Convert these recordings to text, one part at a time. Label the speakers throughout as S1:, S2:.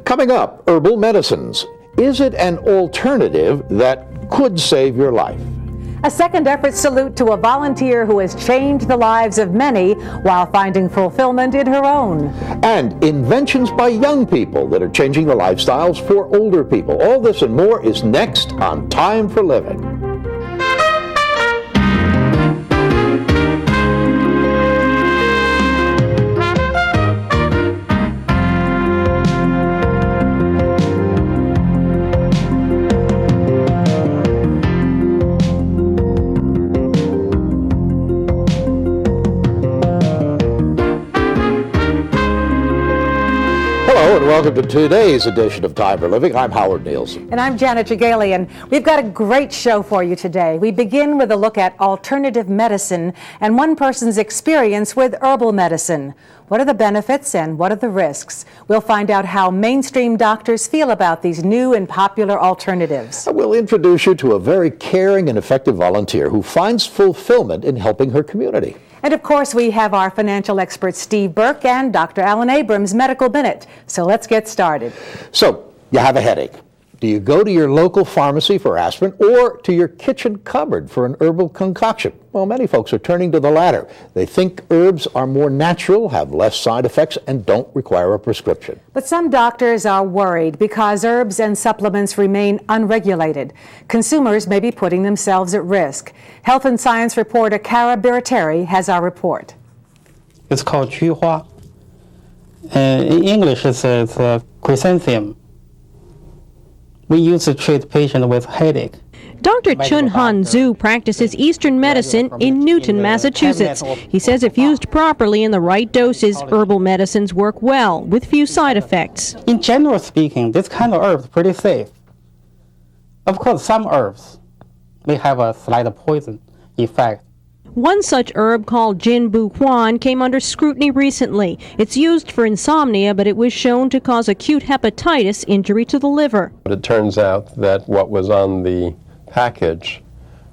S1: Coming up, herbal medicines. Is it an alternative that could save your life?
S2: A second effort salute to a volunteer who has changed the lives of many while finding fulfillment in her own.
S1: And inventions by young people that are changing the lifestyles for older people. All this and more is next on Time for Living. Welcome to today's edition of Time for Living. I'm Howard Nielsen.
S2: And I'm Janet Jagalian. We've got a great show for you today. We begin with a look at alternative medicine and one person's experience with herbal medicine. What are the benefits and what are the risks? We'll find out how mainstream doctors feel about these new and popular alternatives.
S1: We'll introduce you to a very caring and effective volunteer who finds fulfillment in helping her community.
S2: And of course, we have our financial expert Steve Burke and Dr. Alan Abrams' Medical Minute. So let's get started.
S1: So, you have a headache. Do you go to your local pharmacy for aspirin or to your kitchen cupboard for an herbal concoction? Well, many folks are turning to the latter. They think herbs are more natural, have less side effects, and don't require a prescription.
S2: But some doctors are worried because herbs and supplements remain unregulated. Consumers may be putting themselves at risk. Health and Science reporter Cara Birateri has our report.
S3: It's called 菊花. In English, it's chrysanthemum. We use to treat patients with headache.
S4: Dr. Chun Han Zhu practices Eastern medicine in Newton, Massachusetts. He says if used properly in the right doses, herbal medicines work well, with few side effects.
S3: In general speaking, this kind of herb is pretty safe. Of course, some herbs may have a slight poison effect.
S4: One such herb called Jin Bu Quan came under scrutiny recently. It's used for insomnia, but it was shown to cause acute hepatitis injury to the liver.
S5: But it turns out that what was on the package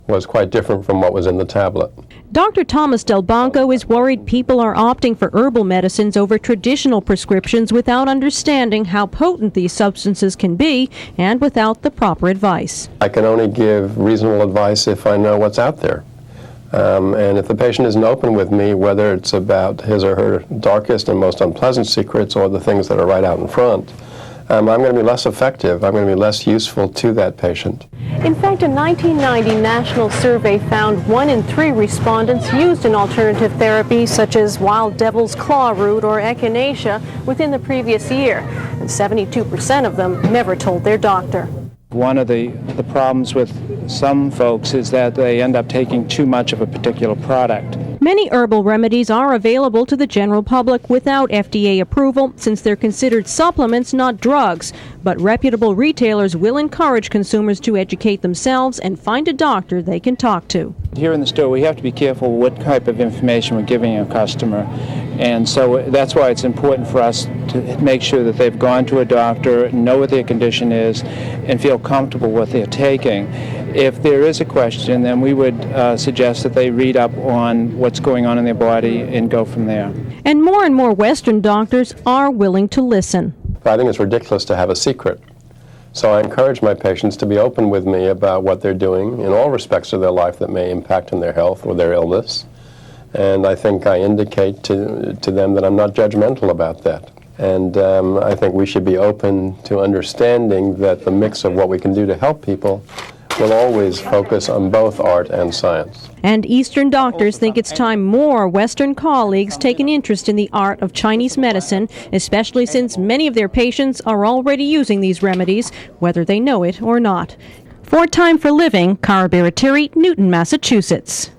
S5: was quite different from what was in the tablet.
S4: Dr. Thomas Del Banco is worried people are opting for herbal medicines over traditional prescriptions without understanding how potent these substances can be and without the proper advice.
S5: I can only give reasonable advice if I know what's out there. And if the patient isn't open with me, whether it's about his or her darkest and most unpleasant secrets or the things that are right out in front, I'm going to be less effective. I'm going to be less useful to that patient.
S6: In fact, a 1990 national survey found 1 in 3 respondents used an alternative therapy such as wild devil's claw root or echinacea within the previous year, and 72% of them never told their doctor.
S7: One of the problems with some folks is that they end up taking too much of a particular product.
S4: Many herbal remedies are available to the general public without FDA approval since they're considered supplements, not drugs. But reputable retailers will encourage consumers to educate themselves and find a doctor they can talk to.
S7: Here in the store, we have to be careful what type of information we're giving a customer. And so that's why it's important for us to make sure that they've gone to a doctor, know what their condition is, and feel comfortable with what they're taking. If there is a question, then we would suggest that they read up on what's going on in their body and go from there.
S4: And more Western doctors are willing to listen.
S5: I think it's ridiculous to have a secret. So I encourage my patients to be open with me about what they're doing in all respects of their life that may impact on their health or their illness. And I think I indicate to them that I'm not judgmental about that. And I think we should be open to understanding that the mix of what we can do to help people will always focus on both art and science.
S4: And Eastern doctors think it's time more Western colleagues take an interest in the art of Chinese medicine, especially since many of their patients are already using these remedies, whether they know it or not. For Time for Living, Cara Birateri, Newton, Massachusetts.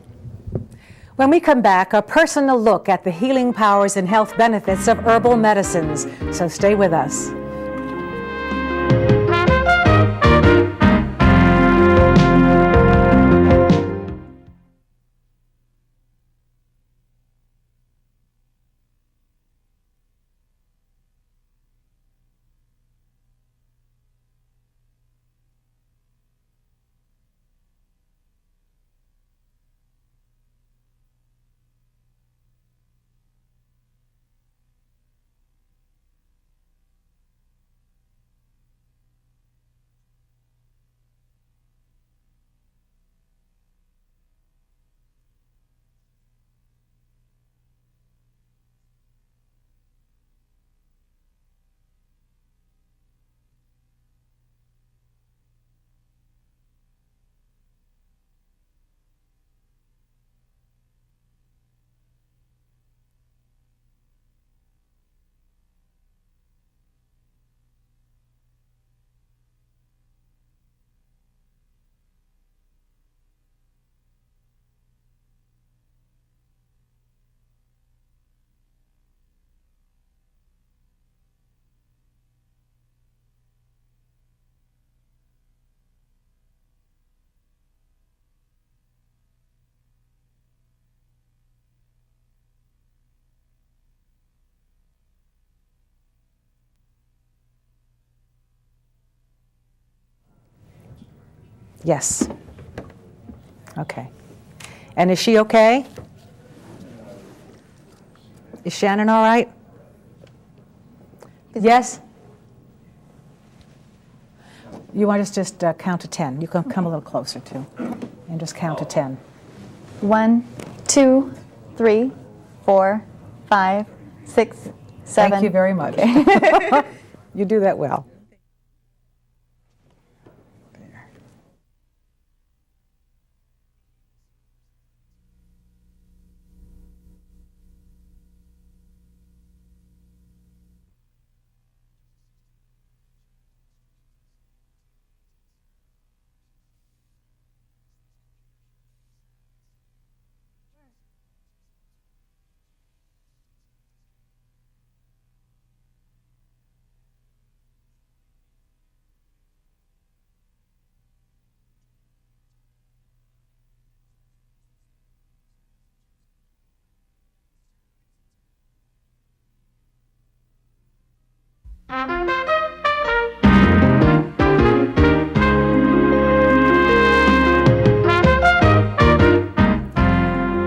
S2: When we come back, a personal look at the healing powers and health benefits of herbal medicines. So stay with us. Yes. Okay. And is she okay? Is Shannon all right? Yes? You want us to just count to 10. You can come a little closer too, and just count to 10.
S8: 1, 2, 3, 4, 5, 6, 7.
S2: Thank you very much. Okay. You do that well.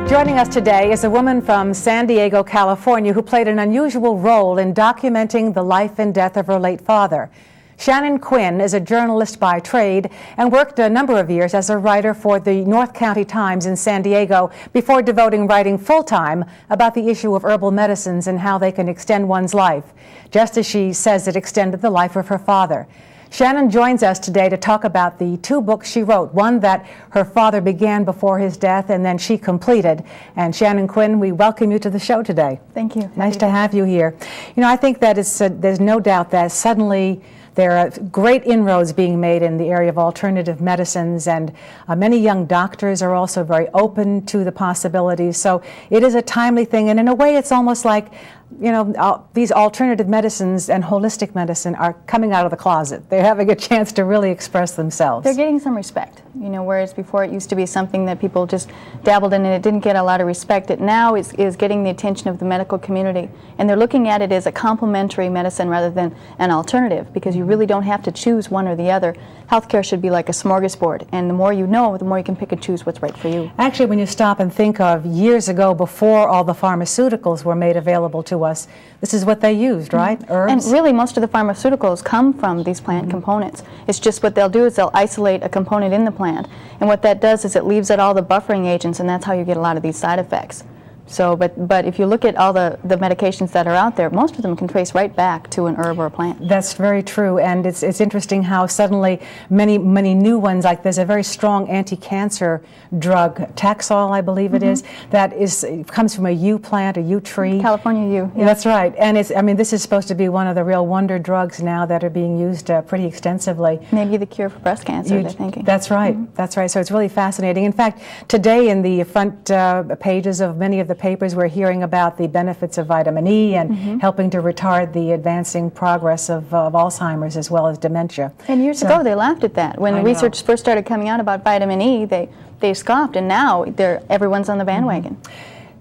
S2: Joining us today is a woman from San Diego, California, who played an unusual role in documenting the life and death of her late father. Shannon Quinn is a journalist by trade and worked a number of years as a writer for the North County Times in San Diego before devoting writing full-time about the issue of herbal medicines and how they can extend one's life, just as she says it extended the life of her father. Shannon joins us today to talk about the 2 books she wrote, one that her father began before his death and then she completed. And Shannon Quinn, we welcome you to the show today.
S8: Thank you.
S2: Nice to have you here. You know, I think that there's no doubt that suddenly there are great inroads being made in the area of alternative medicines, and many young doctors are also very open to the possibilities. So it is a timely thing, and in a way it's almost like, you know, these alternative medicines and holistic medicine are coming out of the closet. They're having a chance to really express themselves.
S8: They're getting some respect, you know, whereas before it used to be something that people just dabbled in and it didn't get a lot of respect. It now is getting the attention of the medical community, and they're looking at it as a complementary medicine rather than an alternative, because you really don't have to choose one or the other. Healthcare should be like a smorgasbord, and the more you know, the more you can pick and choose what's right for you.
S2: Actually, when you stop and think of years ago, before all the pharmaceuticals were made available to us, this is what they used, right? Herbs?
S8: And really, most of the pharmaceuticals come from these plant components. It's just what they'll do is they'll isolate a component in the plant, and what that does is it leaves out all the buffering agents, and that's how you get a lot of these side effects. So, but if you look at all the medications that are out there, most of them can trace right back to an herb or a plant.
S2: That's very true, and it's interesting how suddenly many new ones, like there's a very strong anti-cancer drug, Taxol, I believe it is, that comes from a yew plant, a yew tree.
S8: California yew.
S2: Yeah. That's right, and this is supposed to be one of the real wonder drugs now that are being used pretty extensively.
S8: Maybe the cure for breast cancer, they're thinking.
S2: That's right, that's right. So it's really fascinating. In fact, today in the front pages of many of the papers, we're hearing about the benefits of vitamin E and helping to retard the advancing progress of Alzheimer's as well as dementia.
S8: And years ago, they laughed at that. When the research first started coming out about vitamin E, they scoffed, and now everyone's on the bandwagon.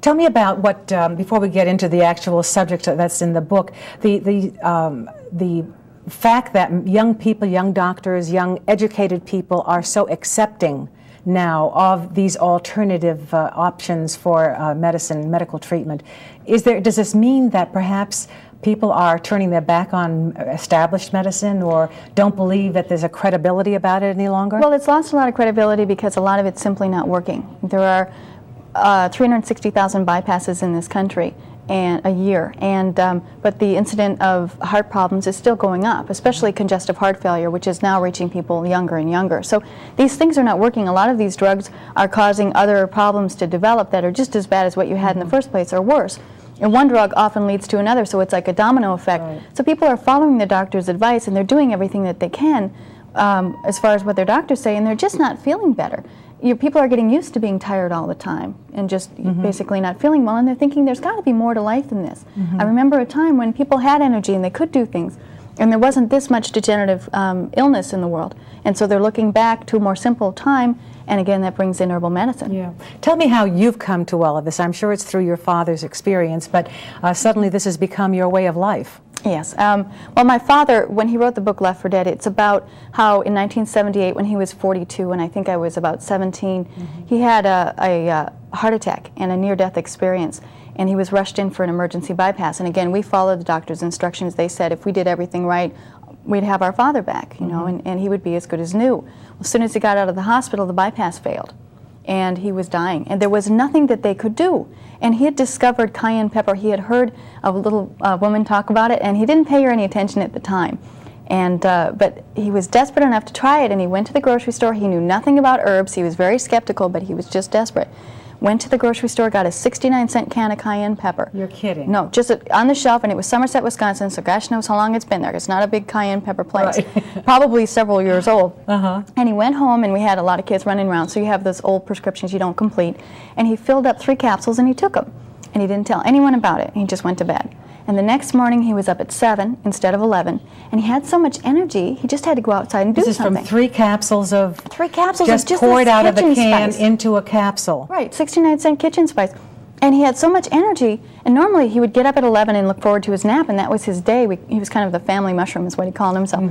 S2: Tell me about what, before we get into the actual subject that's in the book, the fact that young people, young doctors, young educated people are so accepting now of these alternative options for medical treatment. Does this mean that perhaps people are turning their back on established medicine, or don't believe that there's a credibility about it any longer?
S8: Well, it's lost a lot of credibility because a lot of it's simply not working. There are 360,000 bypasses in this country a year, but the incidence of heart problems is still going up, especially congestive heart failure, which is now reaching people younger and younger. So these things are not working. A lot of these drugs are causing other problems to develop that are just as bad as what you had in the first place or worse. And one drug often leads to another, so it's like a domino effect. Right. So people are following the doctor's advice, and they're doing everything that they can as far as what their doctors say, and they're just not feeling better. People are getting used to being tired all the time and just basically not feeling well, and they're thinking there's got to be more to life than this. I remember a time when people had energy and they could do things, and there wasn't this much degenerative illness in the world, and so they're looking back to a more simple time, and again, that brings in herbal medicine.
S2: Yeah. Tell me how you've come to all of this. I'm sure it's through your father's experience, but suddenly this has become your way of life.
S8: Yes. Well, my father, when he wrote the book Left for Dead, it's about how in 1978, when he was 42, and I think I was about 17, he had a heart attack and a near-death experience, and he was rushed in for an emergency bypass. And again, we followed the doctor's instructions. They said if we did everything right, we'd have our father back, you know, and he would be as good as new. Well, as soon as he got out of the hospital, the bypass failed, and he was dying, and there was nothing that they could do. And he had discovered cayenne pepper. He had heard a little woman talk about it, and he didn't pay her any attention at the time. And but he was desperate enough to try it, and he went to the grocery store. He knew nothing about herbs. He was very skeptical, but he was just desperate. Went to the grocery store, got a 69-cent can of cayenne pepper.
S2: You're kidding.
S8: No, just on the shelf, and it was Somerset, Wisconsin, so gosh knows how long it's been there. It's not a big cayenne pepper place. Right. Probably several years old. And he went home, and we had a lot of kids running around, so you have those old prescriptions you don't complete. And he filled up 3 capsules, and he took them. And he didn't tell anyone about it. He just went to bed. And the next morning, he was up at 7 instead of 11, and he had so much energy, he just had to go outside and do something.
S2: This is from 3 capsules of...
S8: 3 capsules
S2: just
S8: of
S2: poured out of the can
S8: spice.
S2: into a capsule.
S8: Right, 69-cent kitchen spice. And he had so much energy, and normally he would get up at 11 and look forward to his nap, and that was his day. He was kind of the family mushroom is what he called himself.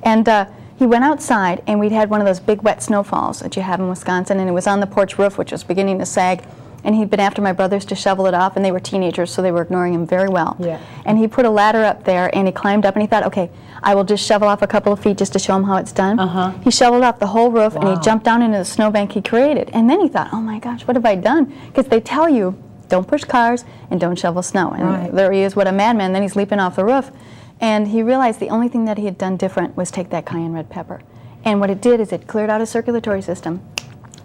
S8: And he went outside, and we'd had one of those big wet snowfalls that you have in Wisconsin, and it was on the porch roof, which was beginning to sag. And he'd been after my brothers to shovel it off, and they were teenagers, so they were ignoring him very well.
S2: Yeah.
S8: And he put a ladder up there, and he climbed up, and he thought, okay, I will just shovel off a couple of feet just to show him how it's done. He shoveled off the whole roof, and he jumped down into the snowbank he created. And then he thought, oh my gosh, what have I done? Because they tell you, don't push cars and don't shovel snow. And there he is, what a madman. Then he's leaping off the roof. And he realized the only thing that he had done different was take that cayenne red pepper. And what it did is it cleared out his circulatory system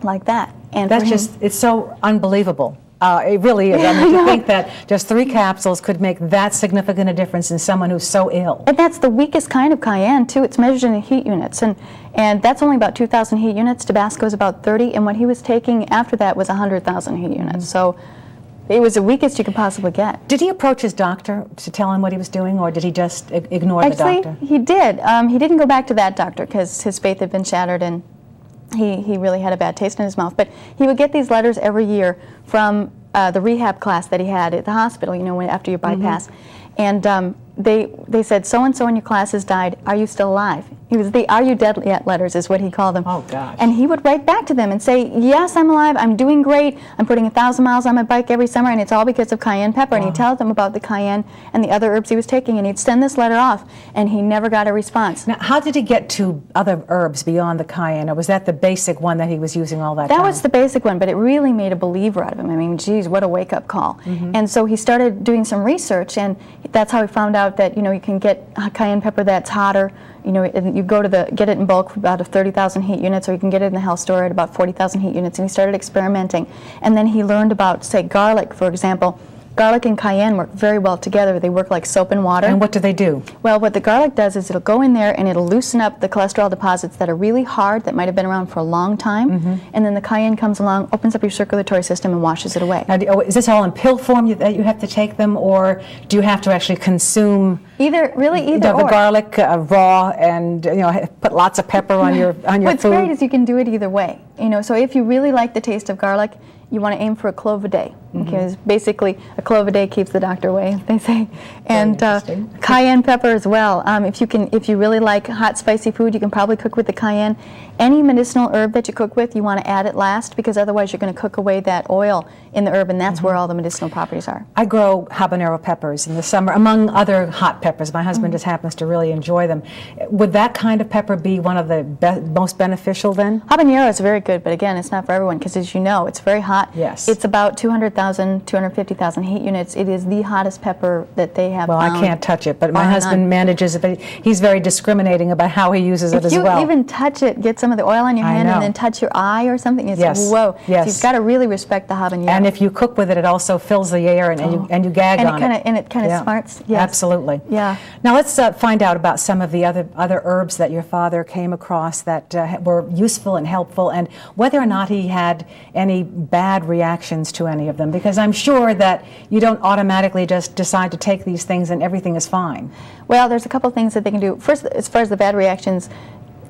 S8: like that. And
S2: that's just, it's so unbelievable. It really is. I mean, to think that just 3 capsules could make that significant a difference in someone who's so ill.
S8: And that's the weakest kind of cayenne, too. It's measured in heat units. And that's only about 2,000 heat units. Tabasco is about 30. And what he was taking after that was 100,000 heat units. So it was the weakest you could possibly get.
S2: Did he approach his doctor to tell him what he was doing, or did he just ignore the doctor?
S8: Actually, he did. He didn't go back to that doctor because his faith had been shattered, and he really had a bad taste in his mouth. But he would get these letters every year from the rehab class that he had at the hospital, you know, after your bypass. And they said, so-and-so in your class has died. Are you still alive? It was the "Are you dead yet" letters is what he called them.
S2: Oh, gosh.
S8: And he would write back to them and say, yes, I'm alive, I'm doing great, I'm putting 1,000 miles on my bike every summer, and it's all because of cayenne pepper. And he'd tell them about the cayenne and the other herbs he was taking, and he'd send this letter off, and he never got a response.
S2: Now, how did he get to other herbs beyond the cayenne, or was that the basic one that he was using all that time?
S8: That was the basic one, but it really made a believer out of him. I mean, geez, what a wake-up call. And so he started doing some research, and that's how he found out that, you know, you can get cayenne pepper that's hotter. You know, you go to get it in bulk for about 30,000 heat units, or you can get it in the health store at about 40,000 heat units. And he started experimenting. And then he learned about, say, garlic, for example. Garlic and cayenne work very well together. They work like soap and water.
S2: And what do they do?
S8: Well, what the garlic does is it'll go in there and it'll loosen up the cholesterol deposits that are really hard, that might have been around for a long time. And then the cayenne comes along, opens up your circulatory system, and washes it away.
S2: Now, is this all in pill form that you have to take them, or do you have to actually consume
S8: either
S2: the garlic raw and, you know, put lots of pepper on your food?
S8: What's great is you can do it either way. You know, so if you really like the taste of garlic, you want to aim for a clove a day, because basically a clove a day keeps the doctor away, they say. And cayenne pepper as well. If you really like hot, spicy food, you can probably cook with the cayenne. Any medicinal herb that you cook with, you want to add it last, because otherwise you're going to cook away that oil in the herb, and that's where all the medicinal properties are.
S2: I grow habanero peppers in the summer, among other hot peppers. My husband just happens to really enjoy them. Would that kind of pepper be one of the most beneficial then?
S8: Habanero is very good, but again, it's not for everyone, because as you know, it's very hot.
S2: Yes.
S8: It's about 200,000, 250,000 heat units. It is the hottest pepper that they have found.
S2: Well, I can't touch it, but my husband manages it, but he's very discriminating about how he uses it as well.
S8: If you even touch it, get some of the oil on your hand and then touch your eye or something, it's whoa.
S2: Yes.
S8: So you've got to really respect the habanero.
S2: And if you cook with it, it also fills the air, and you gag on it.
S8: And it kind of smarts. Yes.
S2: Absolutely.
S8: Yeah.
S2: Now let's find out about some of the other herbs that your father came across that were useful and helpful, and whether or not he had any bad reactions to any of them, because I'm sure that you don't automatically just decide to take these things and everything is fine.
S8: Well, there's a couple things that they can do. First, as far as the bad reactions,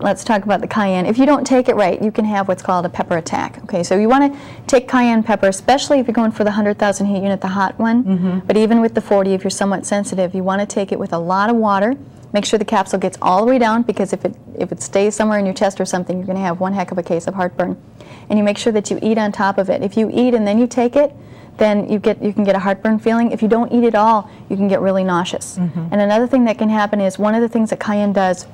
S8: let's talk about the cayenne. If you don't take it right, you can have what's called a pepper attack. Okay, so you want to take cayenne pepper, especially if you're going for the 100,000 heat unit, the hot one. But even with the 40, if you're somewhat sensitive, you want to take it with a lot of water. Make sure the capsule gets all the way down, because if it stays somewhere in your chest or something, you're going to have one heck of a case of heartburn. And you make sure that you eat on top of it. If you eat and then you take it, then you can get a heartburn feeling. If you don't eat at all, you can get really nauseous. And another thing that can happen is, one of the things that cayenne does,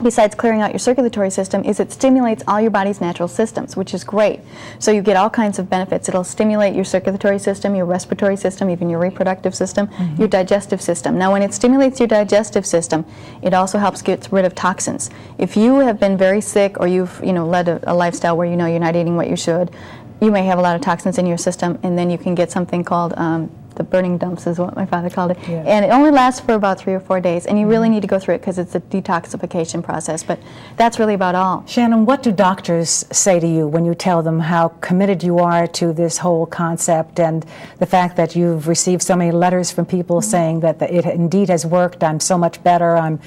S8: besides clearing out your circulatory system, is it stimulates all your body's natural systems, which is great. So you get all kinds of benefits. It'll stimulate your circulatory system, your respiratory system, even your reproductive system, your digestive system. Now, when it stimulates your digestive system, it also helps get rid of toxins. If you have been very sick, or you've led a lifestyle where you're not eating what you should, you may have a lot of toxins in your system, and then you can get something called the burning dumps, is what my father called it. Yeah. And it only lasts for about 3 or 4 days, and you really need to go through it, because it's a detoxification process. But that's really about all.
S2: Shannon, what do doctors say to you when you tell them how committed you are to this whole concept, and the fact that you've received so many letters from people saying that it indeed has worked, I'm so much better, I'm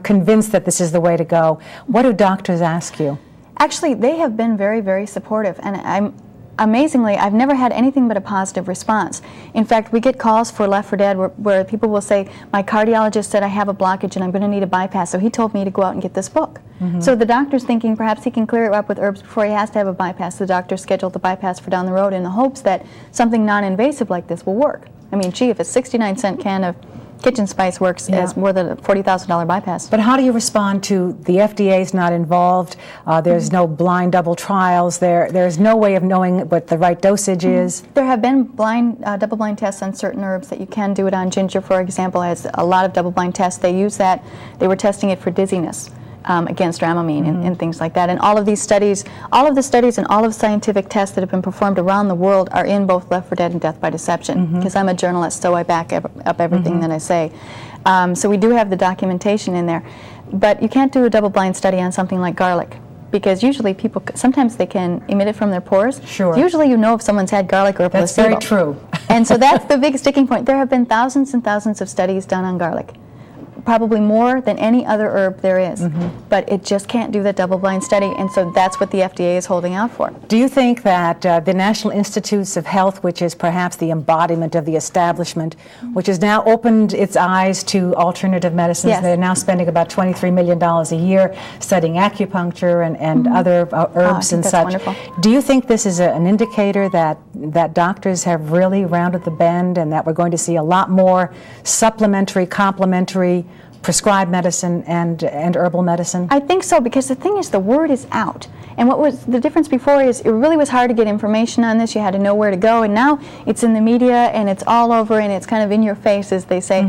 S2: convinced that this is the way to go? What do doctors ask you?
S8: Actually, they have been very, very supportive, and amazingly, I've never had anything but a positive response. In fact, we get calls for Left 4 Dead where people will say, my cardiologist said I have a blockage and I'm going to need a bypass, so he told me to go out and get this book. So the doctor's thinking perhaps he can clear it up with herbs before he has to have a bypass. The doctor scheduled the bypass for down the road in the hopes that something non-invasive like this will work. I mean, gee, if a 69-cent can of kitchen spice works as more than a $40,000 bypass.
S2: But how do you respond to the FDA's not involved? There's no blind double trials. There's no way of knowing what the right dosage is.
S8: There have been double-blind tests on certain herbs that you can do it on. Ginger, for example, has a lot of double-blind tests. They use that. They were testing it for dizziness against Dramamine and things like that. And all of these studies, all of the studies and all of the scientific tests that have been performed around the world are in both Left 4 Dead and Death by Deception, because I'm a journalist, so I back up everything that I say. So we do have the documentation in there. But you can't do a double-blind study on something like garlic, because usually people, sometimes they can emit it from their pores.
S2: Sure.
S8: Usually you know if someone's had garlic or a placebo.
S2: That's very true.
S8: And so that's the big sticking point. There have been thousands and thousands of studies done on garlic, probably more than any other herb there is, but it just can't do that double-blind study, and so that's what the FDA is holding out for.
S2: Do you think that the National Institutes of Health, which is perhaps the embodiment of the establishment, which has now opened its eyes to alternative medicines, they're now spending about $23 million a year studying acupuncture and other herbs and such.
S8: Wonderful.
S2: Do you think this is an indicator that doctors have really rounded the bend, and that we're going to see a lot more supplementary, complementary, prescribed medicine and herbal medicine?
S8: I think so, because the thing is, the word is out. And what was the difference before is it really was hard to get information on this. You had to know where to go, and now it's in the media and it's all over and it's kind of in your face, as they say.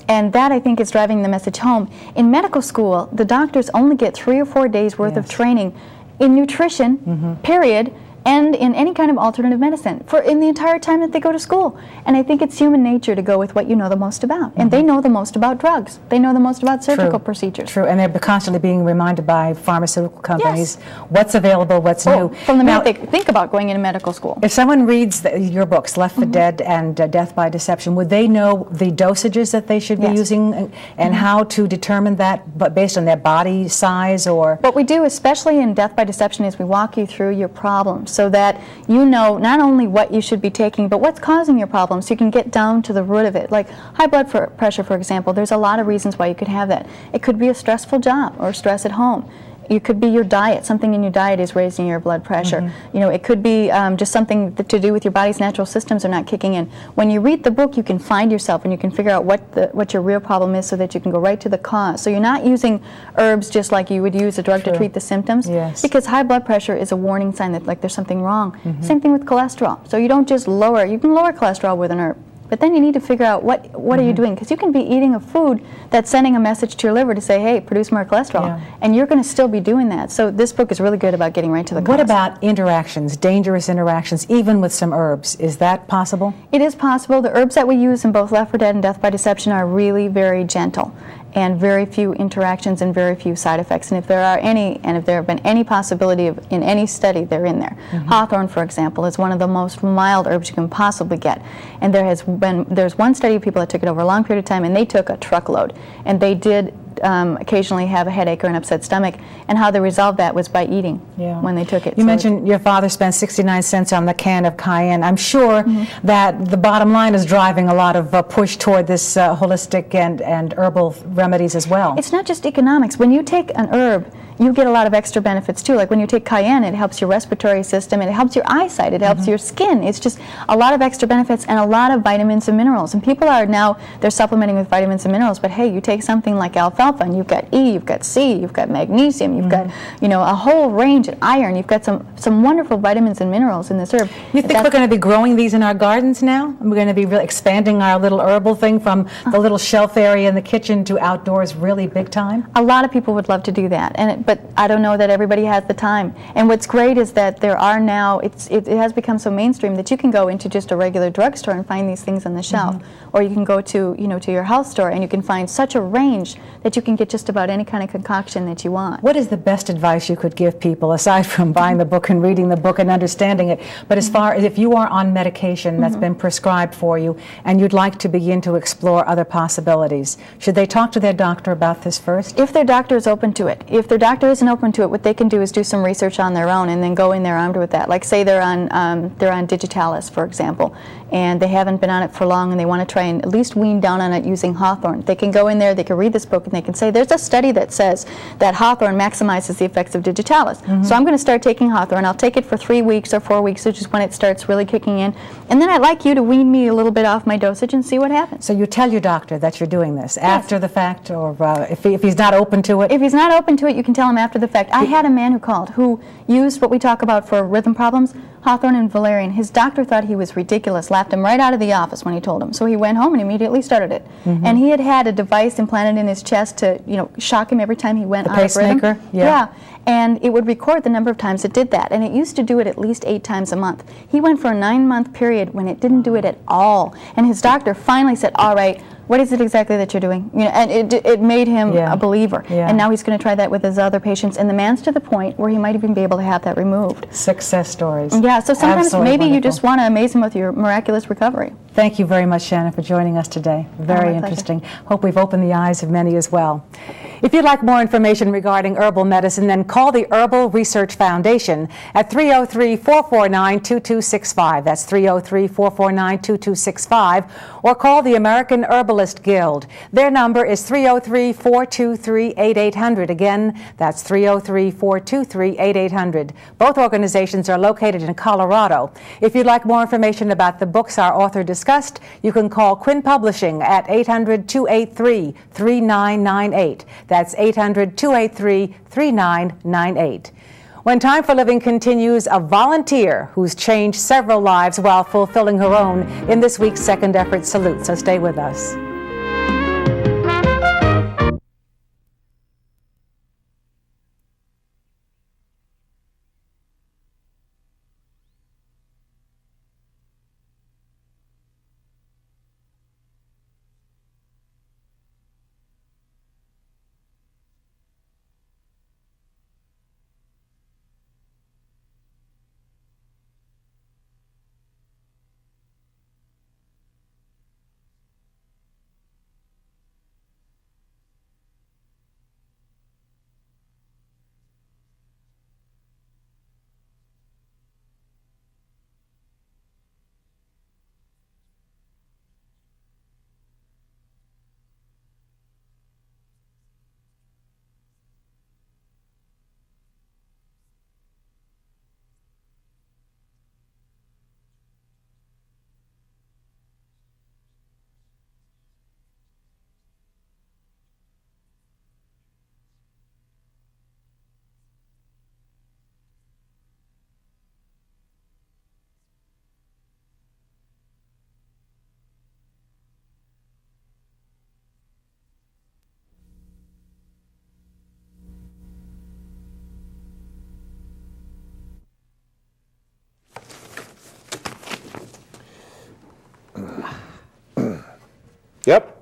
S8: And that, I think, is driving the message home. In medical school, the doctors only get 3 or 4 days worth of training in nutrition, period, and in any kind of alternative medicine in the entire time that they go to school. And I think it's human nature to go with what you know the most about. And they know the most about drugs. They know the most about surgical procedures.
S2: True, and they're constantly being reminded by pharmaceutical companies what's available, what's new.
S8: From the minute they think about going into medical school.
S2: If someone reads your books, Left 4 Dead and Death by Deception, would they know the dosages that they should be using and how to determine that, but based on their body size? Or
S8: what we do, especially in Death by Deception, is we walk you through your problems, so that you know not only what you should be taking, but what's causing your problems, so you can get down to the root of it. Like high blood pressure, for example, there's a lot of reasons why you could have that. It could be a stressful job or stress at home. It could be your diet. Something in your diet is raising your blood pressure. You know, it could be just something to do with your body's natural systems are not kicking in. When you read the book, you can find yourself and you can figure out what your real problem is, so that you can go right to the cause. So you're not using herbs just like you would use a drug to treat the symptoms. Because high blood pressure is a warning sign that there's something wrong. Same thing with cholesterol. So you don't just you can lower cholesterol with an herb. But then you need to figure out what are you doing, because you can be eating a food that's sending a message to your liver to say, hey, produce more cholesterol, and you're going to still be doing that. So this book is really good about getting right to the cause.
S2: What about interactions, dangerous interactions, even with some herbs? Is that possible?
S8: It is possible. The herbs that we use in both Left 4 Dead and Death by Deception are really very gentle, and very few interactions and very few side effects. And if there are any, and if there have been any possibility of in any study, they're in there. Hawthorn, for example, is one of the most mild herbs you can possibly get. And there's one study of people that took it over a long period of time, and they took a truckload. And they did would occasionally have a headache or an upset stomach, and how they resolved that was by eating when they took it.
S2: You mentioned your father spent 69 cents on the can of cayenne. I'm sure that the bottom line is driving a lot of push toward this holistic and herbal remedies as well.
S8: It's not just economics. When you take an herb, you get a lot of extra benefits too. Like when you take cayenne, it helps your respiratory system, it helps your eyesight, it helps your skin. It's just a lot of extra benefits and a lot of vitamins and minerals. And people are now, they're supplementing with vitamins and minerals, but hey, you take something like alfalfa and you've got E, you've got C, you've got magnesium, you've got, you know, a whole range of iron, you've got some wonderful vitamins and minerals in this herb.
S2: You think we're going to be growing these in our gardens now? We're going to be really expanding our little herbal thing from the little shelf area in the kitchen to outdoors really big time?
S8: A lot of people would love to do that, but I don't know that everybody has the time. And what's great is that there are now, it has become so mainstream that you can go into just a regular drugstore and find these things on the shelf. Or you can go to, you know, to your health store and you can find such a range that you can get just about any kind of concoction that you want.
S2: What is the best advice you could give people, aside from buying the book and reading the book and understanding it, but as far as if you are on medication that's been prescribed for you and you'd like to begin to explore other possibilities, should they talk to their doctor about this first?
S8: If their doctor is open to it. If their doctor isn't open to it, what they can do is do some research on their own and then go in there armed with that. Like say they're on digitalis, for example, and they haven't been on it for long and they want to try and at least wean down on it using hawthorn. They can go in there, they can read this book, and they can say, there's a study that says that hawthorn maximizes the effects of digitalis. So I'm going to start taking hawthorn. I'll take it for 3 weeks or 4 weeks, which is when it starts really kicking in. And then I'd like you to wean me a little bit off my dosage and see what happens.
S2: So you tell your doctor that you're doing this after the fact, or if he's not open to it?
S8: If he's not open to it, you can tell him after the fact. I had a man who called who used what we talk about for rhythm problems, hawthorn and valerian. His doctor thought he was ridiculous, laughed him right out of the office when he told him. So he went home and immediately started it. And he had had a device implanted in his chest to, you know, shock him every time he went out of rhythm.
S2: Pacemaker?
S8: Yeah. And it would record the number of times it did that. And it used to do it at least 8 times a month. He went for a 9-month period when it didn't do it at all. And his doctor finally said, all right, what is it exactly that you're doing? You know, and it made him a believer. And now he's going to try that with his other patients. And the man's to the point where he might even be able to have that removed.
S2: Success stories.
S8: Yeah, so sometimes
S2: Absolutely
S8: maybe
S2: wonderful.
S8: you just want to amaze him with your miraculous recovery.
S2: Thank you very much, Shannon, for joining us today. Very interesting. Hope we've opened the eyes of many as well. If you'd like more information regarding herbal medicine, then call the Herbal Research Foundation at 303-449-2265. That's 303-449-2265. Or call the American Herbalist Guild. Their number is 303-423-8800. Again, that's 303-423-8800. Both organizations are located in Colorado. If you'd like more information about the books our author discussed, you can call Quinn Publishing at 800-283-3998. That's 800-283-3998. When Time for Living continues, a volunteer who's changed several lives while fulfilling her own in this week's Second Effort Salute. So stay with us.
S1: Yep.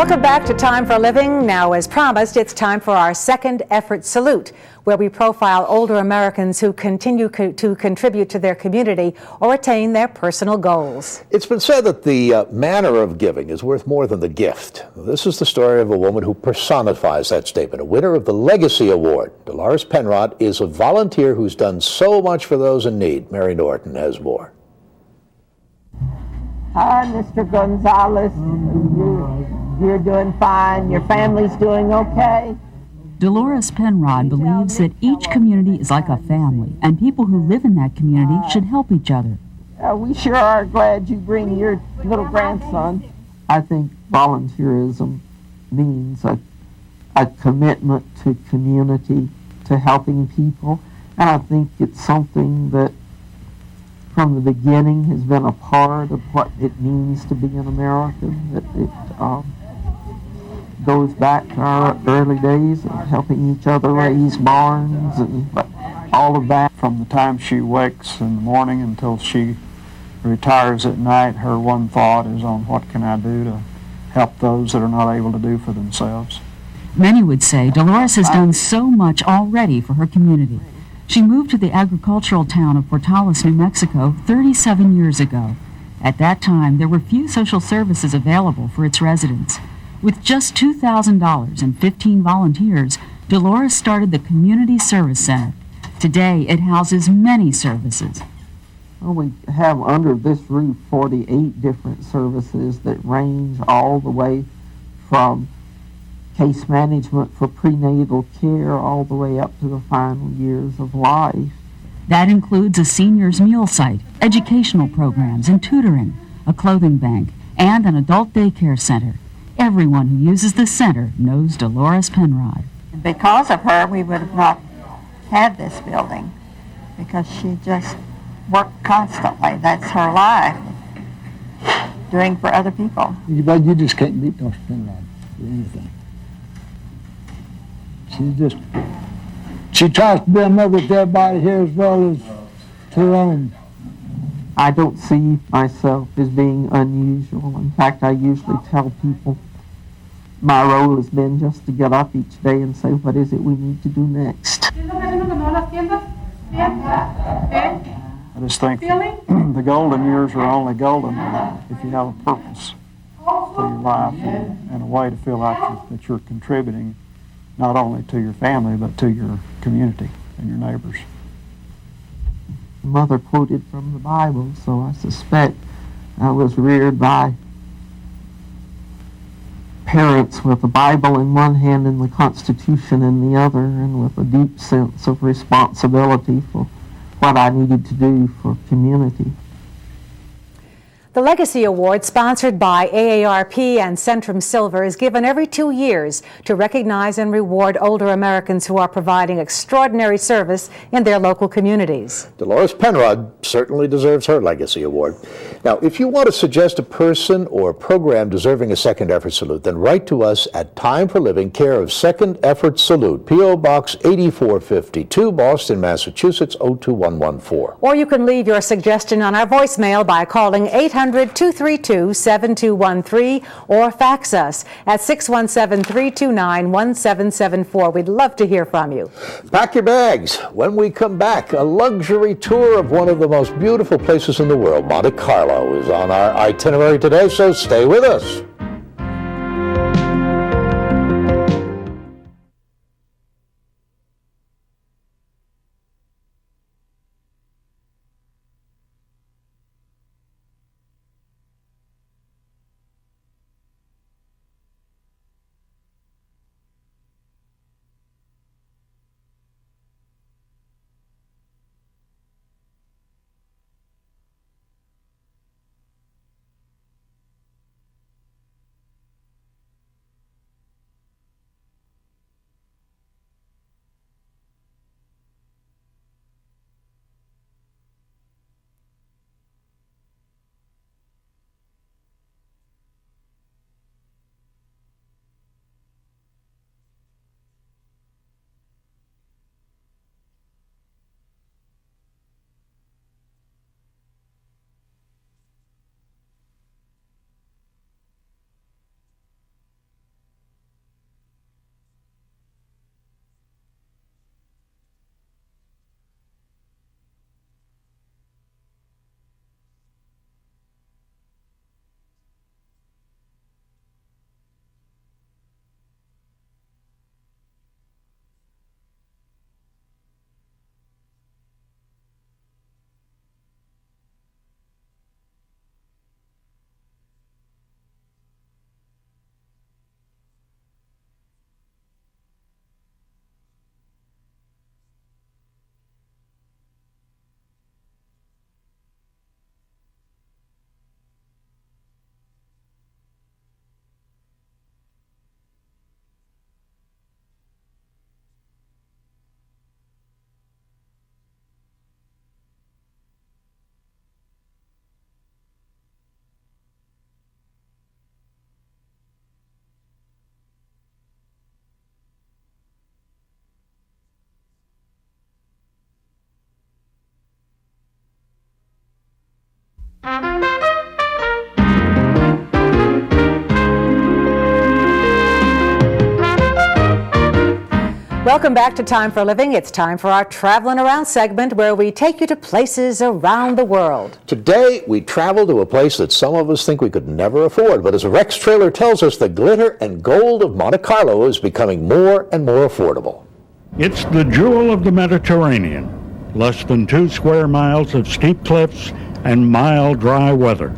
S2: Welcome back to Time for Living. Now, as promised, it's time for our second effort salute, where we profile older Americans who continue to contribute to their community or attain their personal goals.
S1: It's been said that the manner of giving is worth more than the gift. This is the story of a woman who personifies that statement, a winner of the Legacy Award. Dolores Penrod is a volunteer who's done so much for those in need. Mary Norton has more.
S9: Hi, Mr. Gonzalez. You're doing fine. Your family's doing okay.
S10: Dolores Penrod believes that each community is like a family, and people who live in that community should help each other.
S9: We sure are glad you bring your little grandson.
S11: I think volunteerism means a commitment to community, to helping people, and I think it's something that from the beginning has been a part of what it means to be an American. That it goes back to our early days of helping each other raise barns and all of that.
S7: From the time she wakes in the morning until she retires at night, her one thought is on what can I do to help those that are not able to do for themselves.
S10: Many would say Dolores has done so much already for her community. She moved to the agricultural town of Portales, New Mexico 37 years ago. At that time, there were few social services available for its residents. With just $2,000 and 15 volunteers, Dolores started the Community Service Center. Today, it houses many services.
S11: Well, we have under this roof 48 different services that range all the way from case management for prenatal care all the way up to the final years of life.
S10: That includes a seniors' meal site, educational programs and tutoring, a clothing bank, and an adult daycare center. Everyone who uses the center knows Dolores Penrod.
S9: Because of her, we would have not had this building, because she just worked constantly. That's her life, doing for other people.
S12: But you just can't beat Dolores Penrod for anything. She tries to be a mother to everybody here as well as to her own.
S11: I don't see myself as being unusual. In fact, I usually tell people my role has been just to get up each day and say, what is it we need to do next?
S7: I just think the golden years are only golden if you have a purpose to your life and a way to feel like that you're contributing not only to your family but to your community and your neighbors.
S11: Mother quoted from the Bible, so I suspect I was reared by parents with the Bible in one hand and the Constitution in the other, and with a deep sense of responsibility for what I needed to do for community.
S2: The Legacy Award, sponsored by AARP and Centrum Silver, is given every 2 years to recognize and reward older Americans who are providing extraordinary service in their local communities.
S1: Dolores Penrod certainly deserves her Legacy Award. Now, if you want to suggest a person or program deserving a Second Effort Salute, then write to us at Time for Living, care of Second Effort Salute, P.O. Box 8452, Boston, Massachusetts, 02114.
S2: Or you can leave your suggestion on our voicemail by calling 800-232-7213 or fax us at 617-329-1774. We'd love to hear from you.
S1: Pack your bags. When we come back, a luxury tour of one of the most beautiful places in the world, Monte Carlo, is on our itinerary today, so stay with us.
S2: Welcome back to Time for Living. It's time for our Traveling Around segment where we take you to places around the world.
S1: Today, we travel to a place that some of us think we could never afford, but as Rex Trailer tells us, the glitter and gold of Monte Carlo is becoming more and more affordable.
S13: It's the jewel of the Mediterranean. Less than 2 square miles of steep cliffs and mild, dry weather.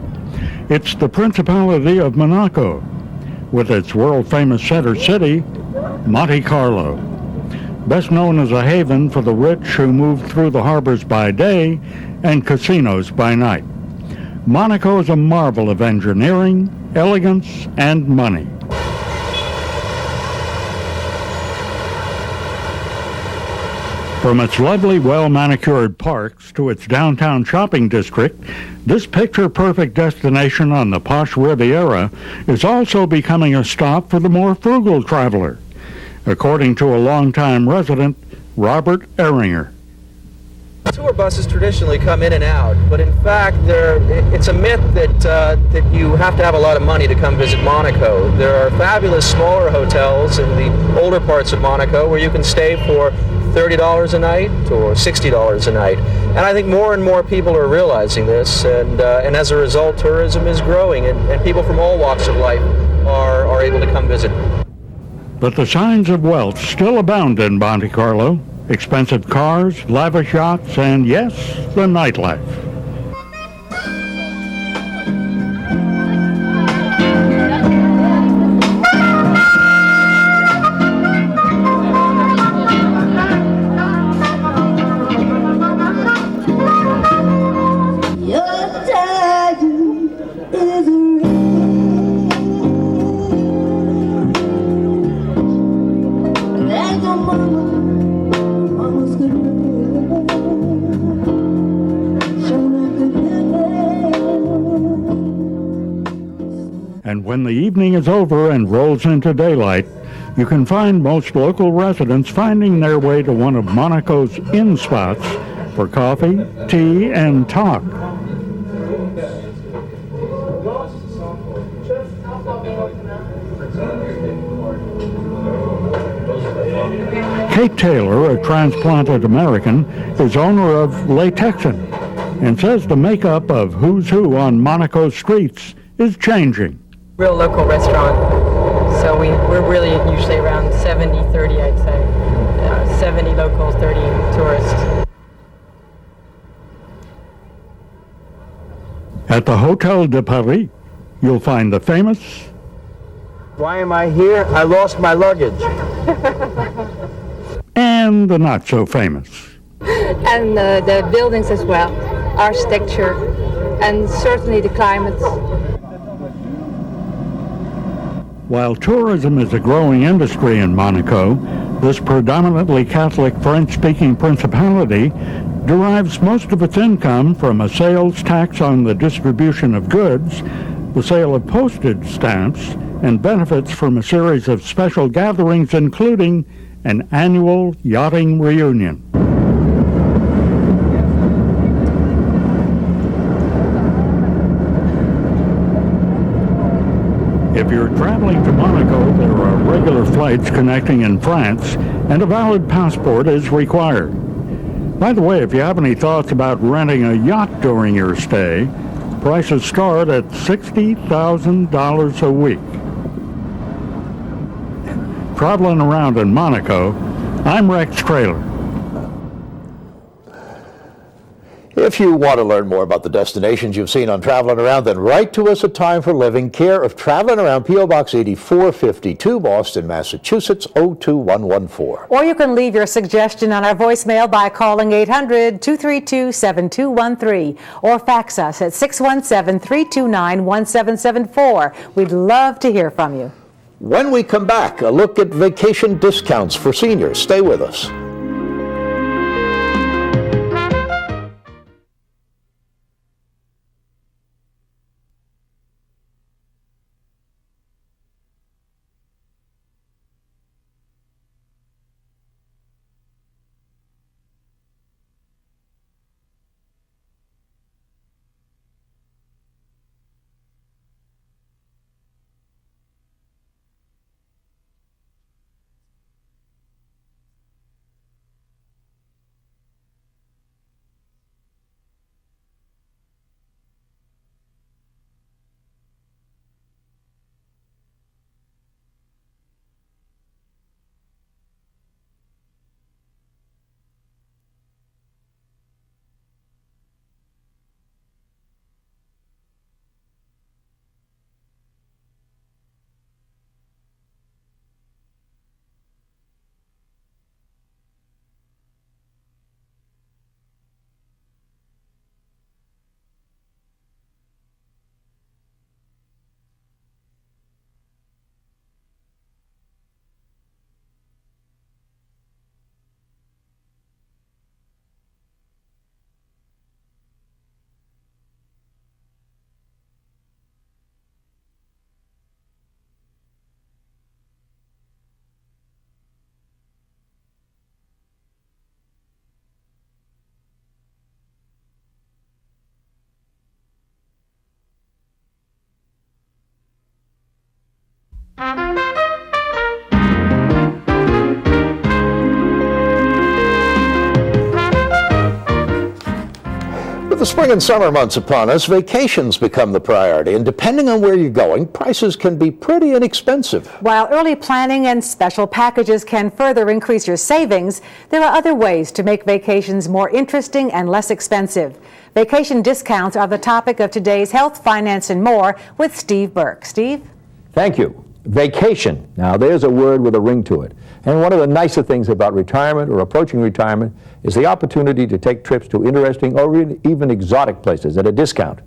S13: It's the Principality of Monaco, with its world-famous center city, Monte Carlo. Best known as a haven for the rich who move through the harbors by day and casinos by night. Monaco is a marvel of engineering, elegance, and money. From its lovely, well-manicured parks to its downtown shopping district, this picture-perfect destination on the posh Riviera is also becoming a stop for the more frugal traveler, according to a longtime resident, Robert Ehringer.
S14: Tour buses traditionally come in and out, but in fact, it's a myth that you have to have a lot of money to come visit Monaco. There are fabulous smaller hotels in the older parts of Monaco where you can stay for $30 a night or $60 a night. And I think more and more people are realizing this, and as a result, tourism is growing, and people from all walks of life are able to come visit.
S13: But the signs of wealth still abound in Monte Carlo. Expensive cars, lavish yachts, and yes, the nightlife. And when the evening is over and rolls into daylight, you can find most local residents finding their way to one of Monaco's inn spots for coffee, tea, and talk. Kate Taylor, a transplanted American, is owner of Le Texan and says the makeup of who's who on Monaco's streets is changing.
S15: Real local restaurant, so we're really usually around 70-30, I'd say. 70 locals, 30 tourists.
S13: At the Hotel de Paris, you'll find the famous...
S16: Why am I here? I lost my luggage.
S13: And the not-so-famous.
S17: And the buildings as well, architecture, and certainly the climate.
S13: While tourism is a growing industry in Monaco, this predominantly Catholic French-speaking principality derives most of its income from a sales tax on the distribution of goods, the sale of postage stamps, and benefits from a series of special gatherings, including an annual yachting reunion. If you're traveling to Monaco, there are regular flights connecting in France, and a valid passport is required. By the way, if you have any thoughts about renting a yacht during your stay, prices start at $60,000 a week. Traveling around in Monaco, I'm Rex Trailer.
S1: If you want to learn more about the destinations you've seen on Traveling Around, then write to us at Time for Living, care of Traveling Around, P.O. Box 8452, Boston, Massachusetts, 02114.
S2: Or you can leave your suggestion on our voicemail by calling 800-232-7213 or fax us at 617-329-1774. We'd love to hear from you.
S1: When we come back, a look at vacation discounts for seniors. Stay with us. the spring and summer months upon us, vacations become the priority, and depending on where you're going, prices can be pretty inexpensive.
S2: While early planning and special packages can further increase your savings, there are other ways to make vacations more interesting and less expensive. Vacation discounts are the topic of today's Health, Finance, and More with Steve Burke. Steve?
S18: Thank you. Vacation. Now, there's a word with a ring to it. And one of the nicer things about retirement or approaching retirement is the opportunity to take trips to interesting or even exotic places at a discount.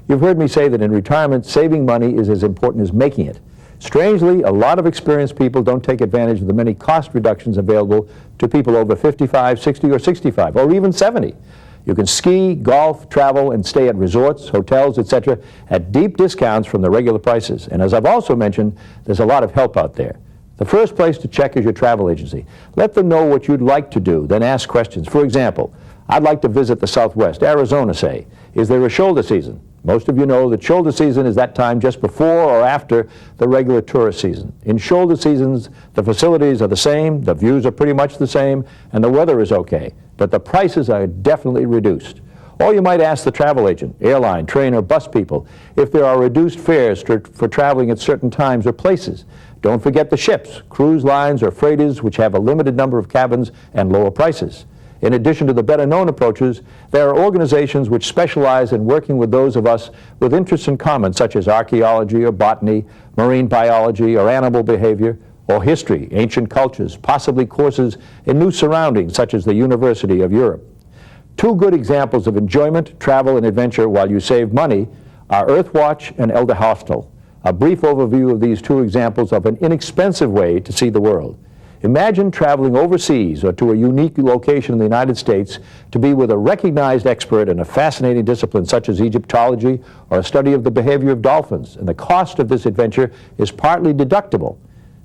S18: You've heard me say that in retirement, saving money is as important as making it. Strangely, a lot of experienced people don't take advantage of the many cost reductions available to people over 55, 60, or 65, or even 70. You can ski, golf, travel, and stay at resorts, hotels, etc. at deep discounts from the regular prices. And as I've also mentioned, there's a lot of help out there. The first place to check is your travel agency. Let them know what you'd like to do, then ask questions. For example, I'd like to visit the Southwest, Arizona, say. Is there a shoulder season? Most of you know that shoulder season is that time just before or after the regular tourist season. In shoulder seasons, the facilities are the same, the views are pretty much the same, and the weather is okay, but the prices are definitely reduced. Or you might ask the travel agent, airline, train, or bus people if there are reduced fares for traveling at certain times or places. Don't forget the ships, cruise lines, or freighters, which have a limited number of cabins and lower prices. In addition to the better-known approaches, there are organizations which specialize in working with those of us with interests in common, such as archaeology or botany, marine biology or animal behavior, or history, ancient cultures, possibly courses in new surroundings, such as the University of Europe. Two good examples of enjoyment, travel, and adventure while you save money are Earthwatch and Elder Hostel. A brief overview of these two examples of an inexpensive way to see the world. Imagine traveling overseas or to a unique location in the United States to be with a recognized expert in a fascinating discipline such as Egyptology or a study of the behavior of dolphins, and the cost of this adventure is partly deductible.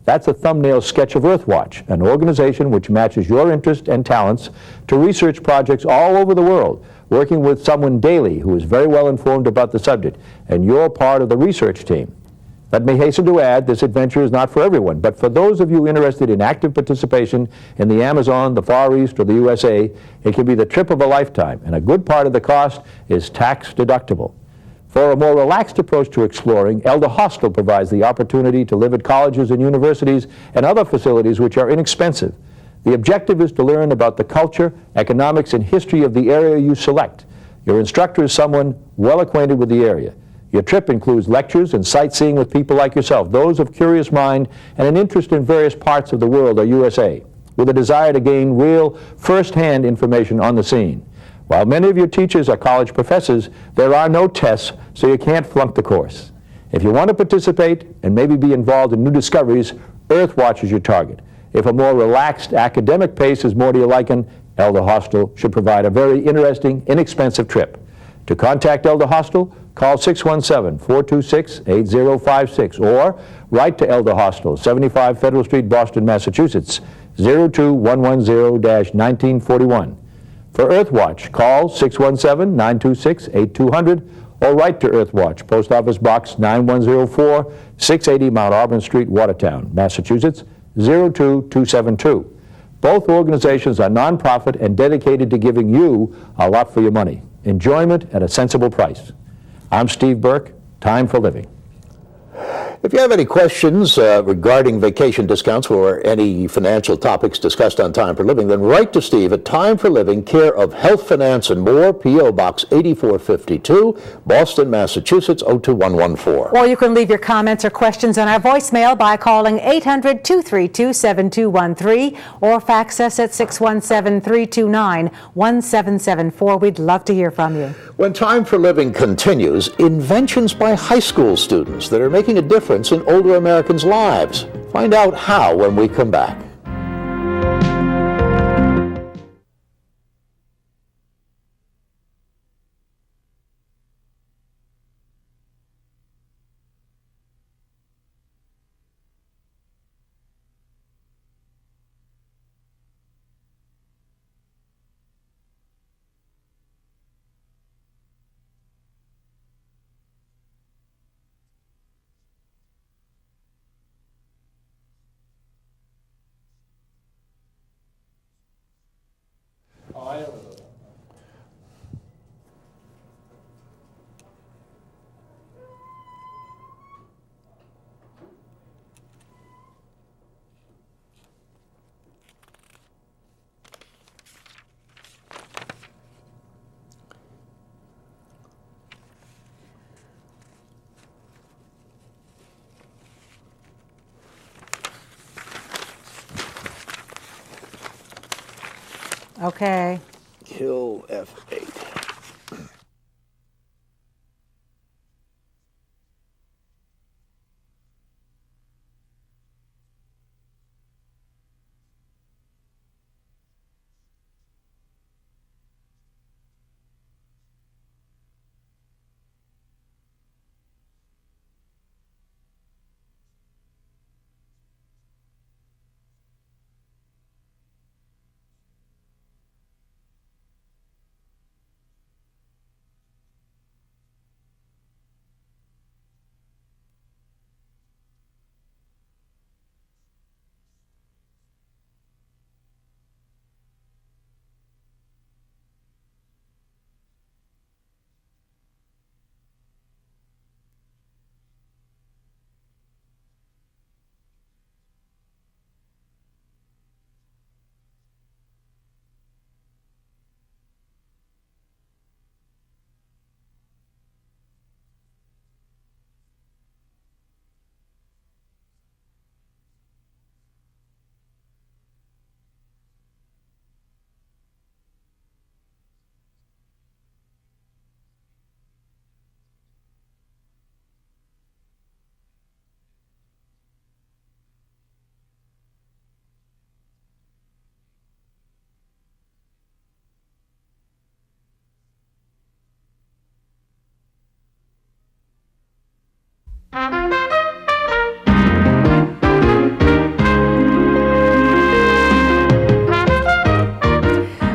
S18: That's a thumbnail sketch of Earthwatch, an organization which matches your interest and talents to research projects all over the world, working with someone daily who is very well informed about the subject, and you're part of the research team. Let me hasten to add, this adventure is not for everyone, but for those of you interested in active participation in the Amazon, the Far East, or the USA, it can be the trip of a lifetime, and a good part of the cost is tax deductible. For a more relaxed approach to exploring, Elder Hostel provides the opportunity to live at colleges and universities and other facilities which are inexpensive. The objective is to learn about the culture, economics, and history of the area you select. Your instructor is someone well acquainted with the area. Your trip includes lectures and sightseeing with people like yourself, those of curious mind and an interest in various parts of the world or USA, with a desire to gain real, first-hand information on the scene. While many of your teachers are college professors, there are no tests, so you can't flunk the course. If you want to participate and maybe be involved in new discoveries, Earthwatch is your target. If a more relaxed academic pace is more to your liking, Elder Hostel should provide a very interesting, inexpensive trip. To contact Elder Hostel, call 617-426-8056 or write to Elder Hostel, 75 Federal Street, Boston, Massachusetts, 02110-1941. For Earthwatch, call 617-926-8200 or write to Earthwatch, Post Office Box 9104, 680 Mount Auburn Street, Watertown, Massachusetts, 02272. Both organizations are nonprofit and dedicated to giving you a lot for your money. Enjoyment at a sensible price. I'm Steve Burke, Time for Living.
S1: If you have any questions regarding vacation discounts or any financial topics discussed on Time for Living, then write to Steve at Time for Living, care of Health, Finance, and More, P.O. Box 8452, Boston, Massachusetts, 02114.
S2: Or you can leave your comments or questions on our voicemail by calling 800-232-7213 or fax us at 617-329-1774. We'd love to hear from you.
S1: When Time for Living continues, inventions by high school students that are making a difference in older Americans' lives. Find out how when we come back.
S2: Okay.
S1: Kill F8.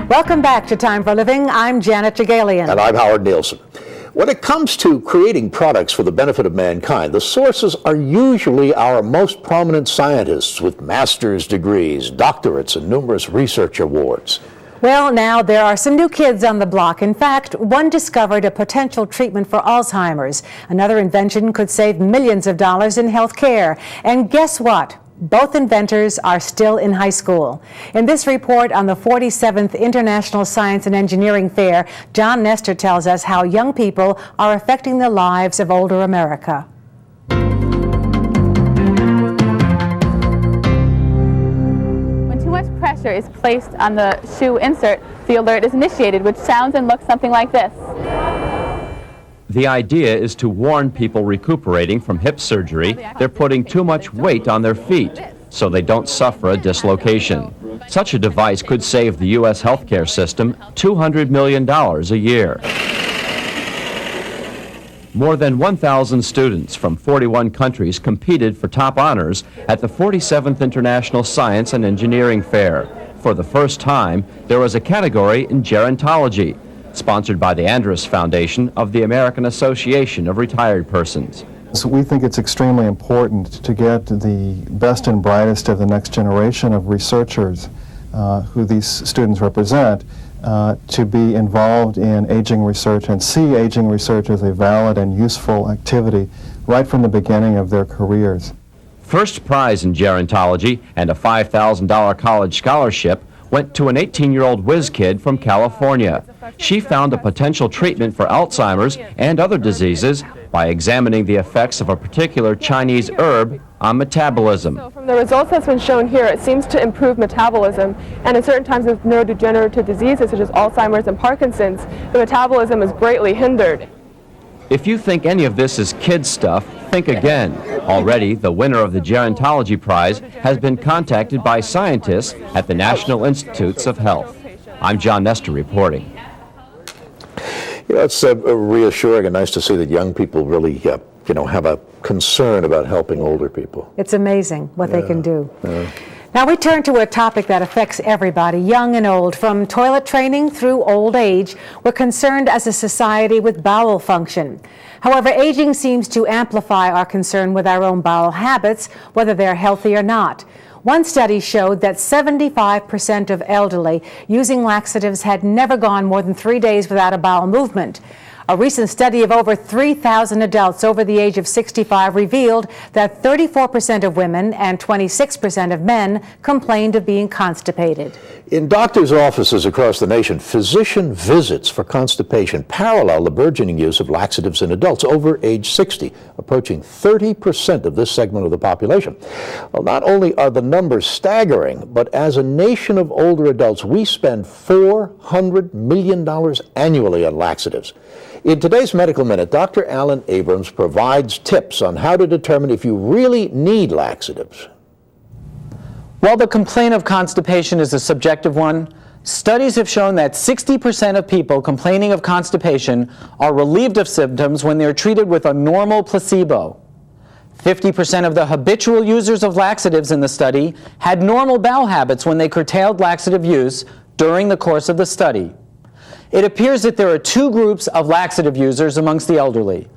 S2: Welcome back to Time for Living. I'm Janet Jagalian.
S1: And I'm Howard Nielsen. When it comes to creating products for the benefit of mankind, the sources are usually our most prominent scientists with master's degrees, doctorates, and numerous research awards.
S2: Well, now there are some new kids on the block. In fact, one discovered a potential treatment for Alzheimer's. Another invention could save millions of dollars in health care. And guess what? Both inventors are still in high school. In this report on the 47th International Science and Engineering Fair, John Nestor tells us how young people are affecting the lives of older America.
S19: When too much pressure is placed on the shoe insert, the alert is initiated, which sounds and looks something like this.
S20: The idea is to warn people recuperating from hip surgery they're putting too much weight on their feet so they don't suffer a dislocation. Such a device could save the U.S. healthcare system $200 million a year. More than 1,000 students from 41 countries competed for top honors at the 47th International Science and Engineering Fair. For the first time, there was a category in gerontology, sponsored by the Andrus Foundation of the American Association of Retired Persons.
S21: So we think it's extremely important to get the best and brightest of the next generation of researchers who these students represent to be involved in aging research and see aging research as a valid and useful activity right from the beginning of their careers.
S20: First prize in gerontology and a $5,000 college scholarship went to an 18-year-old whiz kid from California. She found a potential treatment for Alzheimer's and other diseases by examining the effects of a particular Chinese herb on metabolism.
S22: So from the results that's been shown here, it seems to improve metabolism, and in certain types of neurodegenerative diseases such as Alzheimer's and Parkinson's, the metabolism is greatly hindered.
S20: If you think any of this is kid stuff, think again. Already, the winner of the Gerontology Prize has been contacted by scientists at the National Institutes of Health. I'm John Nestor reporting.
S1: You know, it's reassuring and nice to see that young people really, have a concern about helping older people.
S2: It's amazing what they can do. Now we turn to a topic that affects everybody, young and old. From toilet training through old age, we're concerned as a society with bowel function. However, aging seems to amplify our concern with our own bowel habits, whether they're healthy or not. One study showed that 75% of elderly using laxatives had never gone more than 3 days without a bowel movement. A recent study of over 3,000 adults over the age of 65 revealed that 34% of women and 26% of men complained of being constipated.
S1: In doctors' offices across the nation, physician visits for constipation parallel the burgeoning use of laxatives in adults over age 60, approaching 30% of this segment of the population. Well, not only are the numbers staggering, but as a nation of older adults, we spend $400 million annually on laxatives. In today's Medical Minute, Dr. Alan Abrams provides tips on how to determine if you really need laxatives.
S3: While the complaint of constipation is a subjective one, studies have shown that 60% of people complaining of constipation are relieved of symptoms when they're treated with a normal placebo. 50% of the habitual users of laxatives in the study had normal bowel habits when they curtailed laxative use during the course of the study. It appears that there are two groups of laxative users amongst the elderly: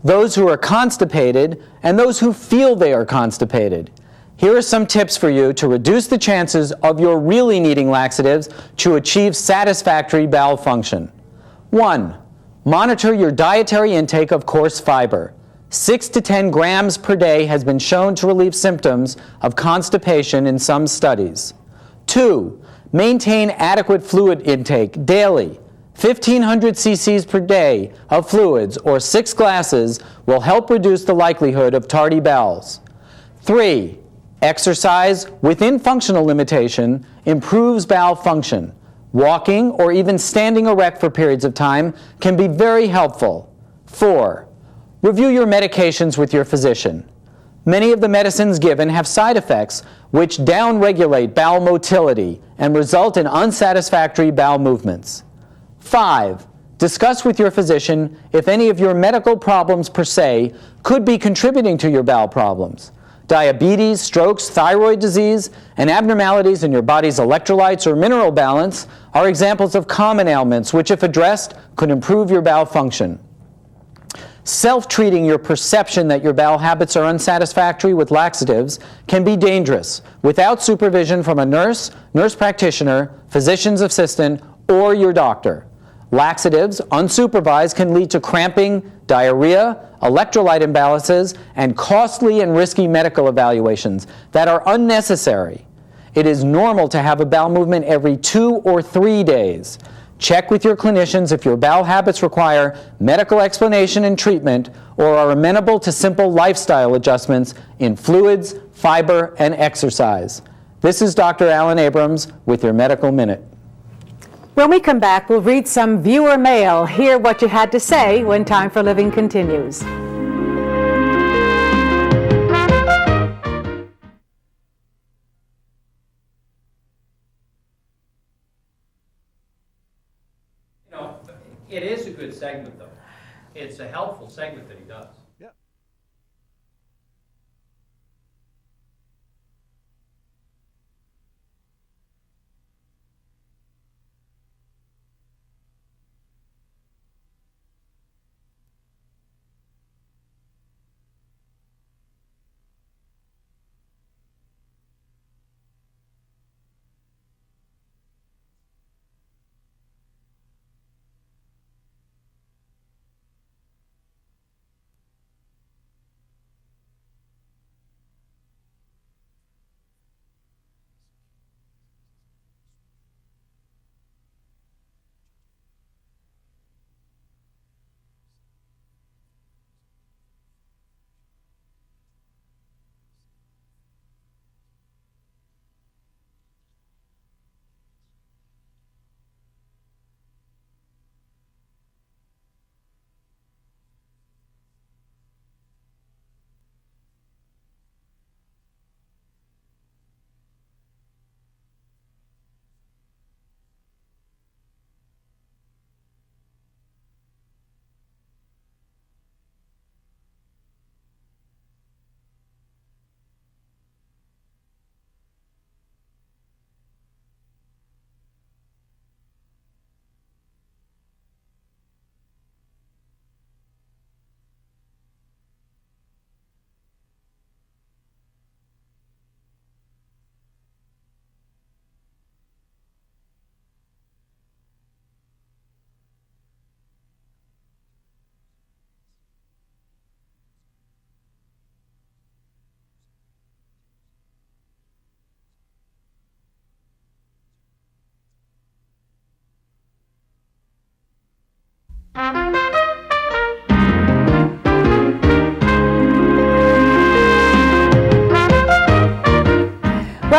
S3: those who are constipated and those who feel they are constipated. Here are some tips for you to reduce the chances of your really needing laxatives to achieve satisfactory bowel function. 1. Monitor your dietary intake of coarse fiber. 6 to 10 grams per day has been shown to relieve symptoms of constipation in some studies. 2. Maintain adequate fluid intake daily. 1,500 cc's per day of fluids, or 6 glasses, will help reduce the likelihood of tardy bowels. 3. Exercise within functional limitation improves bowel function. Walking or even standing erect for periods of time can be very helpful. 4. Review your medications with your physician. Many of the medicines given have side effects which downregulate bowel motility and result in unsatisfactory bowel movements. 5. Discuss with your physician if any of your medical problems per se could be contributing to your bowel problems. Diabetes, strokes, thyroid disease, and abnormalities in your body's electrolytes or mineral balance are examples of common ailments which, if addressed, could improve your bowel function. Self-treating your perception that your bowel habits are unsatisfactory with laxatives can be dangerous without supervision from a nurse, nurse practitioner, physician's assistant, or your doctor. Laxatives, unsupervised, can lead to cramping, diarrhea, electrolyte imbalances, and costly and risky medical evaluations that are unnecessary. It is normal to have a bowel movement every 2 or 3 days. Check with your clinicians if your bowel habits require medical explanation and treatment or are amenable to simple lifestyle adjustments in fluids, fiber, and exercise. This is Dr. Alan Abrams with your Medical Minute.
S2: When we come back, we'll read some viewer mail, hear what you had to say when Time for Living continues.
S6: It is a good segment, though. It's a helpful segment that he does.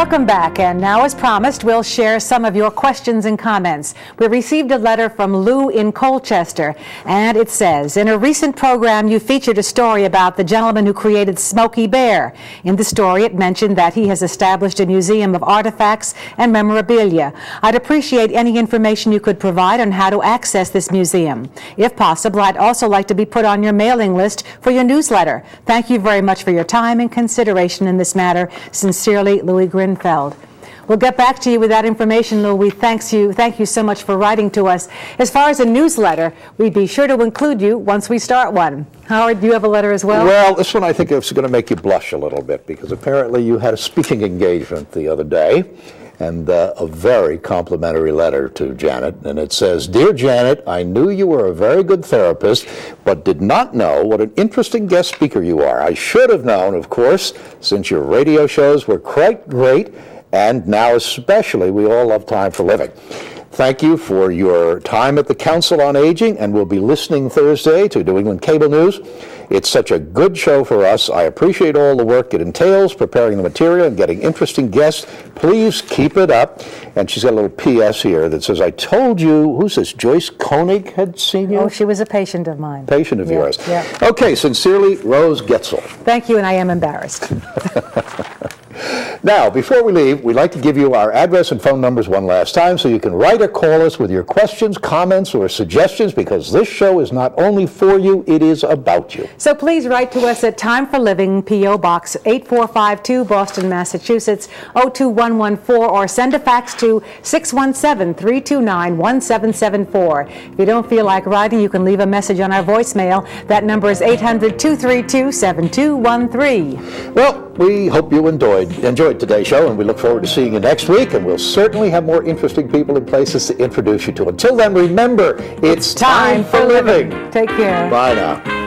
S2: Welcome back, and now as promised, we'll share some of your questions and comments. We received a letter from Lou in Colchester, and it says, in a recent program you featured a story about the gentleman who created Smokey Bear. In the story it mentioned that he has established a museum of artifacts and memorabilia. I'd appreciate any information you could provide on how to access this museum. If possible, I'd also like to be put on your mailing list for your newsletter. Thank you very much for your time and consideration in this matter. Sincerely, Louis Grinfeld. We'll get back to you with that information, Lou. Thank you so much for writing to us. As far as a newsletter, we'd be sure to include you once we start one. Howard, do you have a letter as well?
S1: Well, this one I think is going to make you blush a little bit, because apparently you had a speaking engagement the other day, and a very complimentary letter to Janet. And it says, Dear Janet, I knew you were a very good therapist, but did not know what an interesting guest speaker you are. I should have known, of course, since your radio shows were quite great, and now especially we all love Time for Living. Thank you for your time at the Council on Aging, and we'll be listening Thursday to New England Cable News. It's such a good show for us. I appreciate all the work it entails, preparing the material and getting interesting guests. Please keep it up. And she's got a little P.S. here that says, I told you, who's this, Joyce Koenig had seen you?
S2: Oh, she was a patient of mine.
S1: Patient of yours.
S2: Yeah.
S1: Okay, sincerely, Rose Getzel.
S2: Thank you, and I am embarrassed.
S1: Now, before we leave, we'd like to give you our address and phone numbers one last time so you can write or call us with your questions, comments, or suggestions, because this show is not only for you, it is about you.
S2: So please write to us at Time for Living, P.O. Box 8452, Boston, Massachusetts, 02114, or send a fax to 617-329-1774. If you don't feel like writing, you can leave a message on our voicemail. That number is 800-232-7213.
S1: Well, we hope you enjoyed today's show, and we look forward to seeing you next week, and we'll certainly have more interesting people and places to introduce you to. Until then, remember, it's time for living.
S2: Take care.
S1: Bye now.